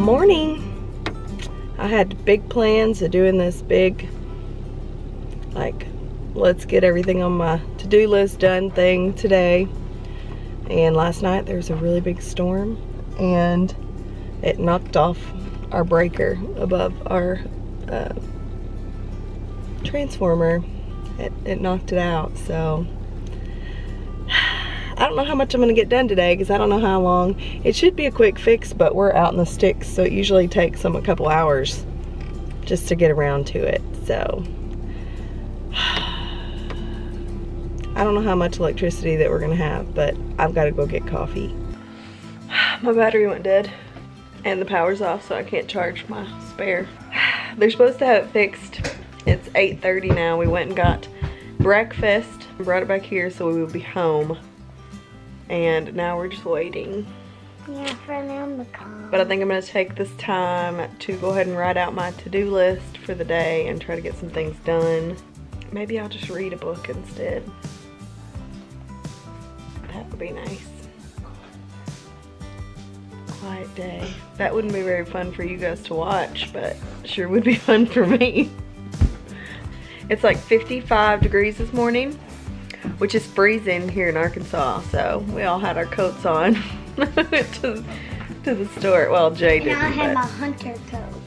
morning. I had big plans of doing this big, like, let's get everything on my to-do list done thing today. And last night there was a really big storm and it knocked off our breaker above our transformer. It knocked it out, so I don't know how much I'm gonna get done today because I don't know how long. It should be a quick fix, but we're out in the sticks, so it usually takes them a couple hours just to get around to it. So I don't know how much electricity that we're gonna have, but I've got to go get coffee. My battery went dead and the power's off, so I can't charge my spare. They're supposed to have it fixed. It's 8:30 now. We went and got breakfast, brought it back here so we would be home. And now we're just waiting. Yeah, for them to come. But I think I'm gonna take this time to go ahead and write out my to-do list for the day and try to get some things done. Maybe I'll just read a book instead. That would be nice. Quiet day. That wouldn't be very fun for you guys to watch, but sure would be fun for me. It's like 55 degrees this morning, which is freezing here in Arkansas, so we all had our coats on to the store. Well, Jay didn't. And I had my hunter coat.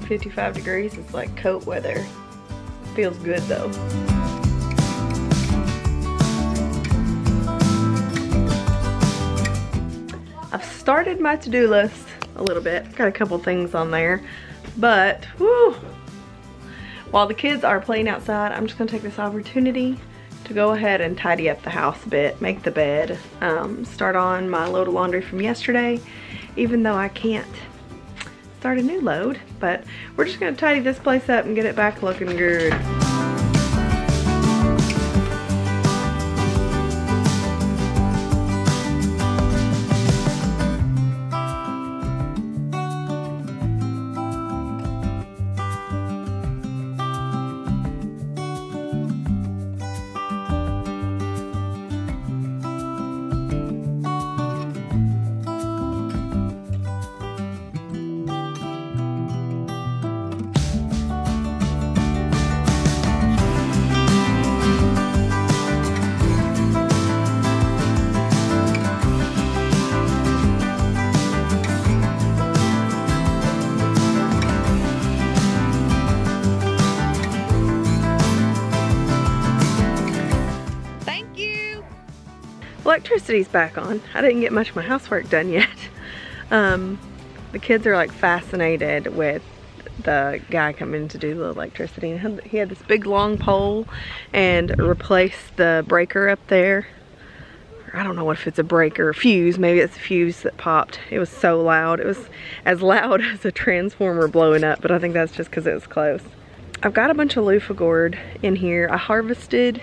55 degrees is like coat weather. Feels good though. I've started my to-do list a little bit. Got a couple things on there, but whew, while the kids are playing outside, I'm just gonna take this opportunity to go ahead and tidy up the house a bit, make the bed, start on my load of laundry from yesterday, even though I can't start a new load, but we're just gonna tidy this place up and get it back looking good. Electricity's back on. I didn't get much of my housework done yet. The kids are like fascinated with the guy coming to do the electricity. And he had this big long pole and replaced the breaker up there. I don't know if it's a breaker or fuse. Maybe it's a fuse that popped. It was so loud. It was as loud as a transformer blowing up, but I think that's just because it was close. I've got a bunch of loofah gourd in here. I harvested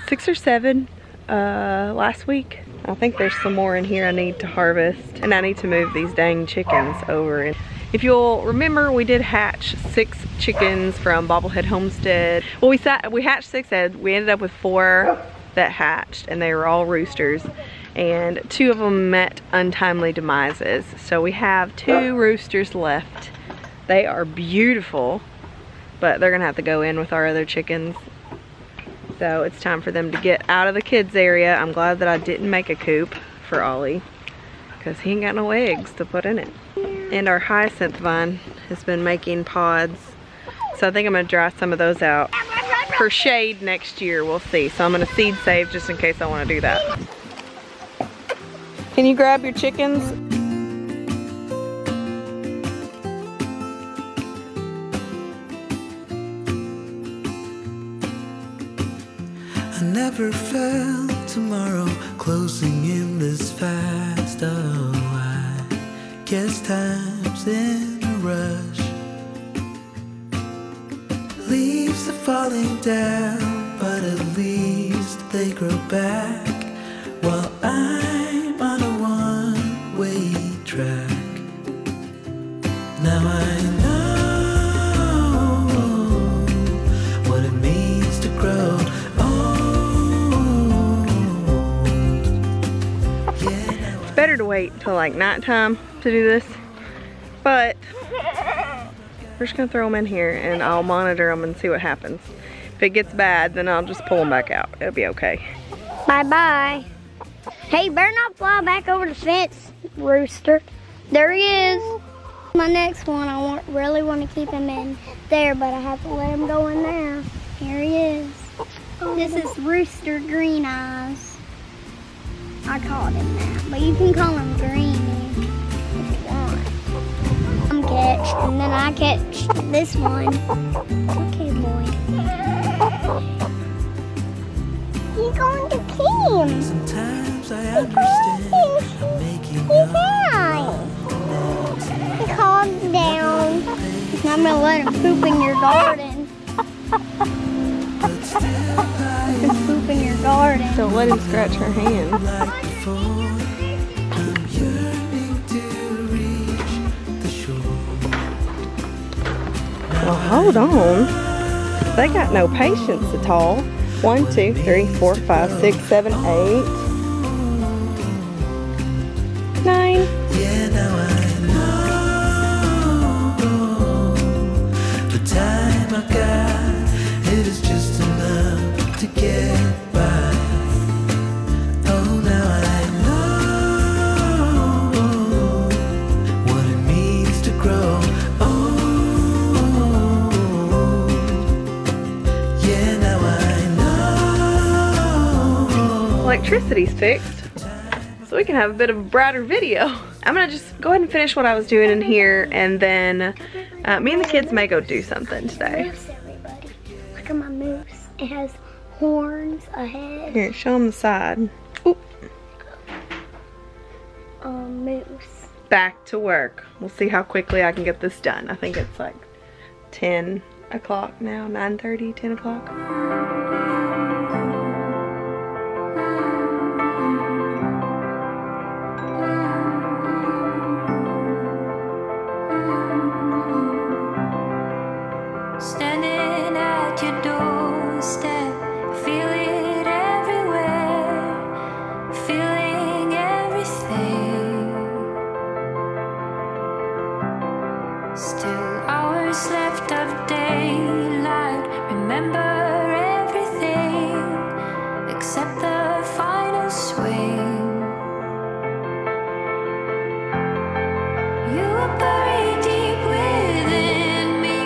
6 or 7 last week. I think there's some more in here I need to harvest, and I need to move these dang chickens over. If you'll remember, we did hatch 6 chickens from Bobblehead Homestead. Well, we hatched 6 eggs. We ended up with 4 that hatched, and they were all roosters, and 2 of them met untimely demises. So we have 2 roosters left. They are beautiful, but they're gonna have to go in with our other chickens. So it's time for them to get out of the kids area. I'm glad that I didn't make a coop for Ollie because he ain't got no eggs to put in it. And our hyacinth vine has been making pods. So I think I'm gonna dry some of those out for shade next year. We'll see. So I'm gonna seed save just in case I wanna do that. Can you grab your chickens? I never felt tomorrow closing in this fast. Oh, I guess time's in a rush. Leaves are falling down, but at least they grow back while I'm on a one-way track. Now I know what it means to grow. Better to wait till like nighttime to do this But we're just gonna throw them in here and I'll monitor them and see what happens. If it gets bad, then I'll just pull them back out. It'll be okay. Bye-bye. Hey, you better not fly back over the fence, rooster. There he is. My next one, I really want to keep him in there, but I have to let him go in there. Here he is. This is Rooster Green Eyes. I called him that, but you can call him Greenie if you want. I'm catch, and then I catch this one. Okay, boy. He's going to pee him. Sometimes I understand I'm making Calm down. I'm gonna let him poop in your garden. Let him poop in your garden. Don't let him scratch her hand. like before. I'm yearning to reach the shore. Well, hold on. They got no patience at all. 1, 2, 3, 4, 5, 6, 7, 8, 9. Yeah, now I know the time I got, it is just enough to get by. Oh, now I know what it means to grow. Oh, yeah, now I know. Electricity's fixed, so we can have a bit of a brighter video. I'm gonna just go ahead and finish what I was doing in here, and then me and the kids may go do something today. Moose, everybody. Look at my moose. It has horns, a head. Here, show them the side. Oop. Moose. Back to work. We'll see how quickly I can get this done. I think it's like 10 o'clock now, 9:30, 10 o'clock. Standing at your doorstep, feel it everywhere, feeling everything. Still hours left of daylight, remember everything except the final swing. You were buried deep within me,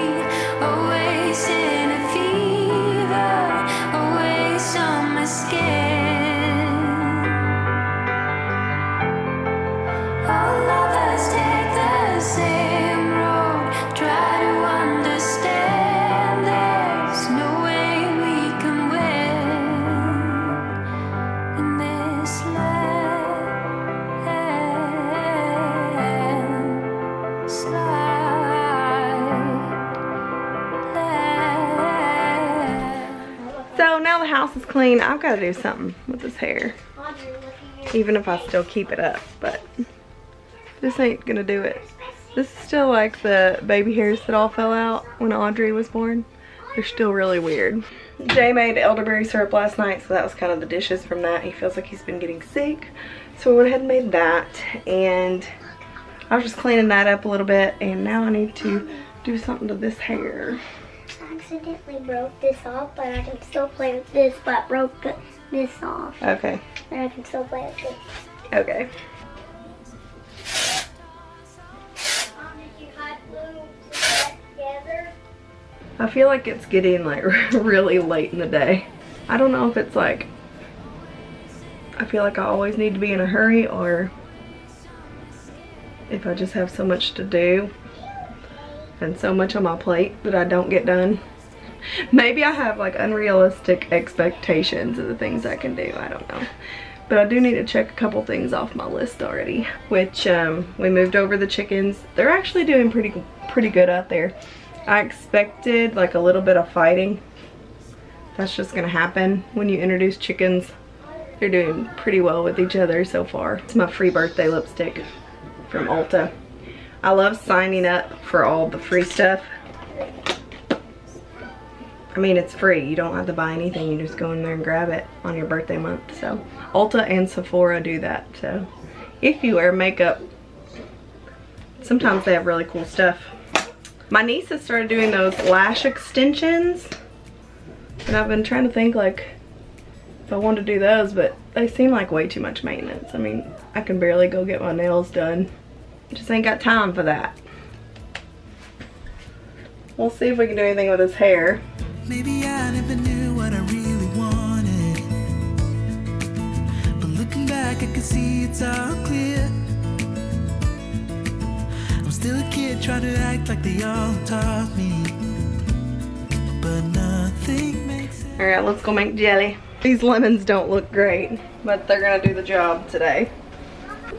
always in a fever, always on my skin. All of us take the same road, try to understand there's no way we can win in this So now the house is clean. I've got to do something with this hair, even if I still keep it up, but this ain't gonna do it. This is still like the baby hairs that all fell out when Audrey was born. They're still really weird. Jay made elderberry syrup last night, so that was kind of the dishes from that. He feels like he's been getting sick, so we went ahead and made that, and I was just cleaning that up a little bit, and now I need to do something to this hair. I accidentally broke this off, but I can still play with this, but broke this off. Okay. And I can still play with this. Okay. I feel like it's getting like really late in the day. I don't know if it's like, I feel like I always need to be in a hurry, or if I just have so much to do and so much on my plate that I don't get done. Maybe I have like unrealistic expectations of the things I can do, I don't know. But I do need to check a couple things off my list already, which we moved over the chickens. They're actually doing pretty good out there. I expected like a little bit of fighting. That's just gonna happen when you introduce chickens. They're doing pretty well with each other so far. It's my free birthday lipstick from Ulta. I love signing up for all the free stuff. I mean, it's free. You don't have to buy anything. You just go in there and grab it on your birthday month. So Ulta and Sephora do that. So if you wear makeup, sometimes they have really cool stuff. My niece has started doing those lash extensions, and I've been trying to think like if I want to do those, but they seem like way too much maintenance. I mean, I can barely go get my nails done. Just ain't got time for that. We'll see if we can do anything with his hair. Maybe I never knew what I really wanted, but looking back I can see it's all clear. I'm still a kid trying to act like they all taught me, but nothing makes sense. All right, let's go make jelly. These lemons don't look great, but they're gonna do the job today.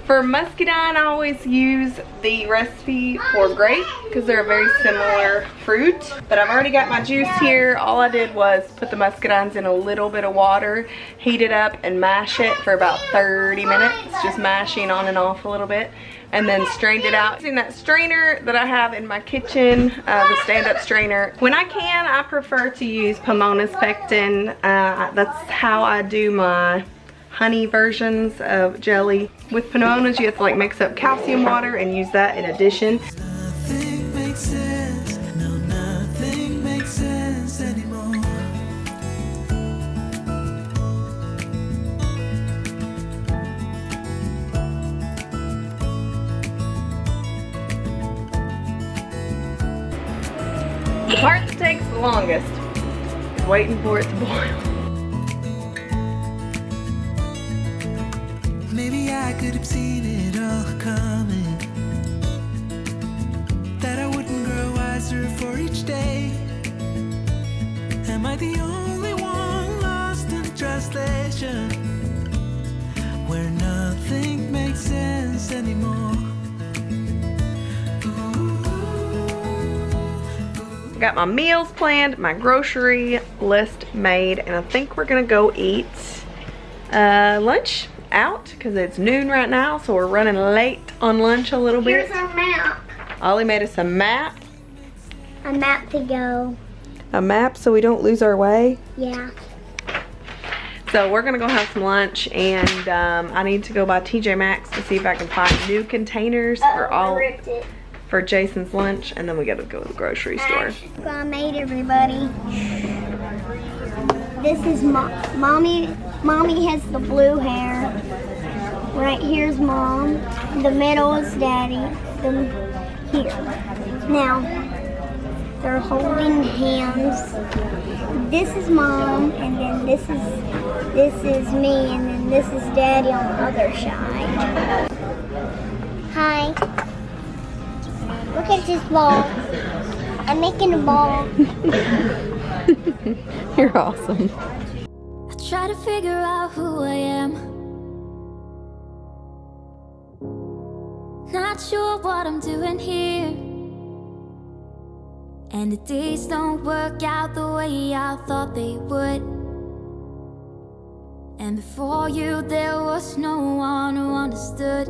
For muscadine, I always use the recipe for grape because they're a very similar fruit. But I've already got my juice here. All I did was put the muscadines in a little bit of water, heat it up, and mash it for about 30 minutes. Just mashing on and off a little bit. And then strained it out. Using that strainer that I have in my kitchen, the stand-up strainer. When I can, I prefer to use Pomona's pectin. That's how I do my honey versions of jelly. With Pomona's, you have to like mix up calcium water and use that in addition. Nothing makes sense, no, nothing makes sense anymore. The part that takes the longest is waiting for it to boil. Maybe I could have seen it all coming, that I wouldn't grow wiser for each day. Am I the only one lost in translation, where nothing makes sense anymore? Got my meals planned, my grocery list made, and I think we're gonna go eat lunch out because it's noon right now, so we're running late on lunch a little bit. Here's our map. Ollie made us a map. A map to go. A map so we don't lose our way. Yeah. So we're gonna go have some lunch, and I need to go by TJ Maxx to see if I can find new containers for Jason's lunch, and then we gotta go to the grocery store. I made everybody. This is mommy. Mommy has the blue hair. Right here's mom. The middle is daddy. Then here. Now they're holding hands. This is mom, and then this is me, and then this is daddy on the other side. Hi. Look at this ball. I'm making a ball. You're awesome. I try to figure out who I am. Not sure what I'm doing here. And the days don't work out the way I thought they would. And before you there was no one who understood.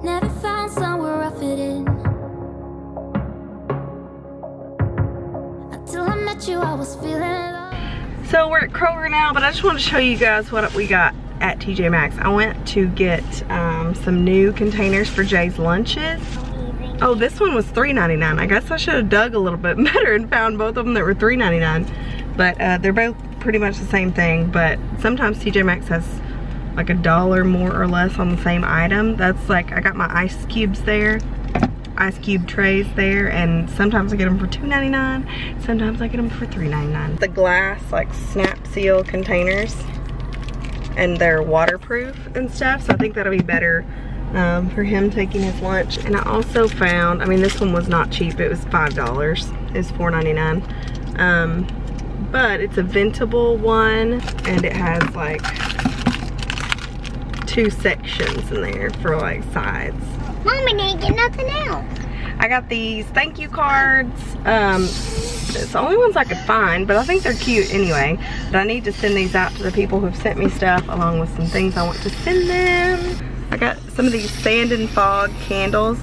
Never found somewhere I fit in. Until I met you I was feeling low. So we're at Kroger now, but I just want to show you guys what we got at TJ Maxx. I went to get some new containers for Jay's lunches. Oh, this one was $3.99. I guess I should have dug a little bit better and found both of them that were $3.99. But they're both pretty much the same thing, but sometimes TJ Maxx has like $1 more or less on the same item. That's like, I got my ice cubes there, ice cube trays there, and sometimes I get them for $2.99, sometimes I get them for $3.99. The glass like snap seal containers, and they're waterproof and stuff, so I think that'll be better for him taking his lunch. And I also found, I mean this one was not cheap, it was $5, it was $4.99. But it's a ventable one, and it has like 2 sections in there for like sides. Mommy didn't get nothing else. I got these thank you cards. It's the only ones I could find, but I think they're cute anyway. But I need to send these out to the people who've sent me stuff, along with some things I want to send them. I got some of these sand and fog candles.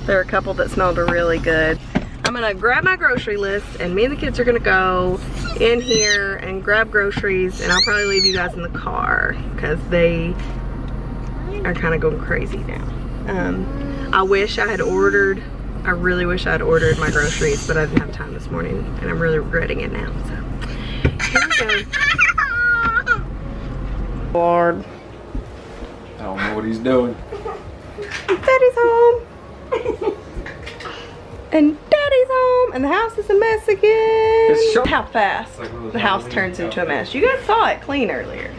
There are a couple that smelled really good. I'm gonna grab my grocery list, and me and the kids are gonna go in here and grab groceries, and I'll probably leave you guys in the car because they are kind of going crazy now. I wish I had ordered, I really wish I had ordered my groceries, but I didn't have time this morning, and I'm really regretting it now, so. Here we go. Lord. I don't know what he's doing. Daddy's home. And Daddy's home. And the house is a mess again. How fast the house turns into a mess. You guys saw it clean earlier.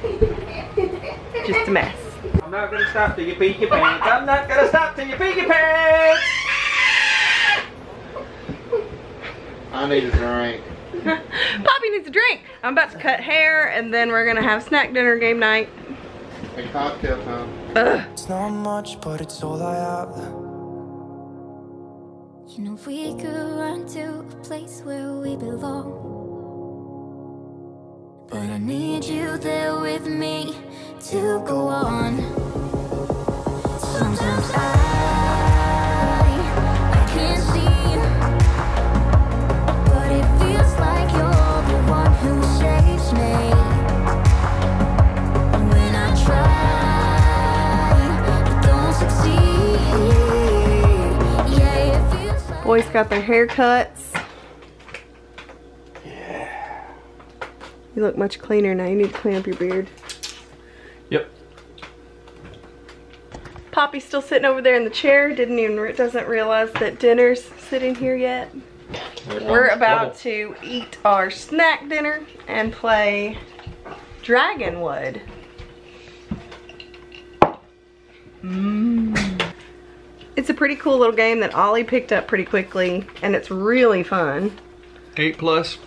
Just a mess. I'm not gonna stop till you pee your pants. I'm not gonna stop till you pee your pants. I need a drink. Poppy needs a drink. I'm about to cut hair and then we're gonna have snack dinner game night. A cocktail time. It's not much, but it's all I have. You know we could run to a place where we belong, but I need you there with me to go on. Sometimes I can't see, but it feels like you're the one who saves me. And when I try, but don't succeed, yeah, it feels like Boys got their haircuts. Yeah. You look much cleaner now. You need to clean up your beard. Yep. Poppy's still sitting over there in the chair. Doesn't realize that dinner's sitting here yet. We're about to eat our snack dinner and play Dragonwood. It's a pretty cool little game that Ollie picked up pretty quickly, and it's really fun. 8+.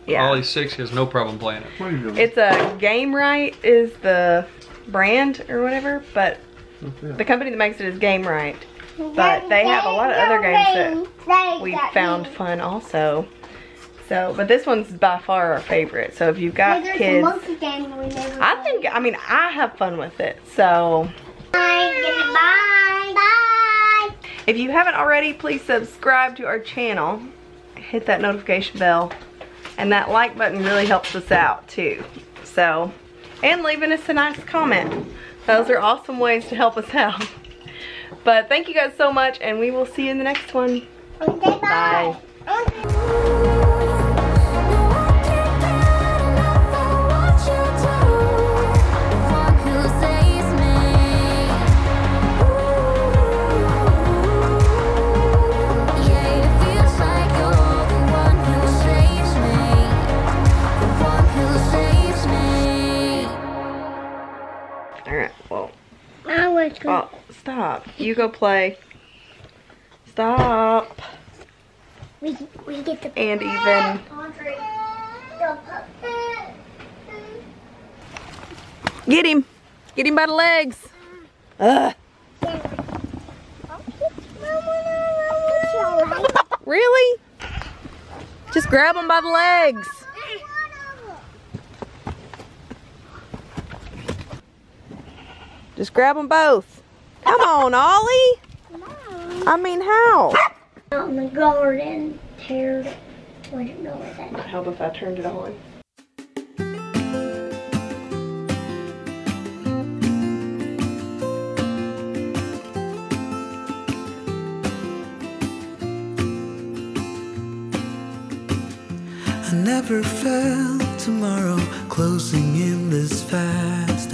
Yeah. Ollie's 6, he has no problem playing it. What are you doing? It's a Game Right is the brand or whatever, but the company that makes it is Game Right. But they have a lot of other games that we found fun also. So, but this one's by far our favorite. So if you've got kids, I mean, I have fun with it. So, Bye. if you haven't already, please subscribe to our channel. Hit that notification bell. And that like button really helps us out too. So, and leaving us a nice comment. Those are awesome ways to help us out. But thank you guys so much, and we will see you in the next one. Okay, Bye. Alright, well. Oh, stop. You go play. Stop. We get the And even. Get him. Get him by the legs. Ugh. Really? Just grab him by the legs. Just grab them both. Come on, Ollie. I mean, how? Out in the garden, tear wouldn't go with it. How about if I turned it on? I never felt tomorrow closing in this fast.